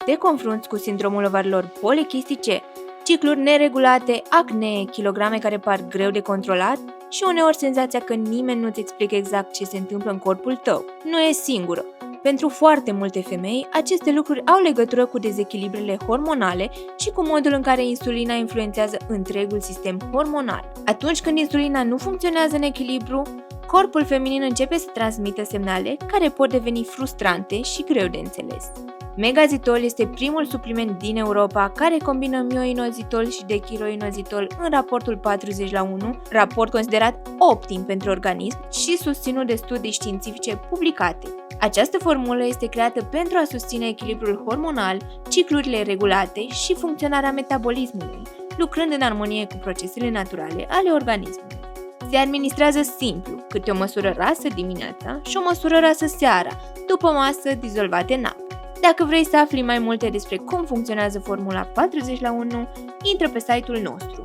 te confrunți cu sindromul ovarilor polichistice, cicluri neregulate, acne, kilograme care par greu de controlat și uneori senzația că nimeni nu-ți explică exact ce se întâmplă în corpul tău. Nu e singură. Pentru foarte multe femei, aceste lucruri au legătură cu dezechilibrele hormonale și cu modul în care insulina influențează întregul sistem hormonal. Atunci când insulina nu funcționează în echilibru, corpul feminin începe să transmită semnale care pot deveni frustrante și greu de înțeles. Megazitol este primul supliment din Europa care combină mioinozitol și dechiroinozitol în raportul 40:1, raport considerat optim pentru organism și susținut de studii științifice publicate. Această formulă este creată pentru a susține echilibrul hormonal, ciclurile regulate și funcționarea metabolismului, lucrând în armonie cu procesele naturale ale organismului. Se administrează simplu, câte o măsură rasă dimineața și o măsură rasă seara, după masă dizolvate în apă. Dacă vrei să afli mai multe despre cum funcționează formula 40:1, intră pe site-ul nostru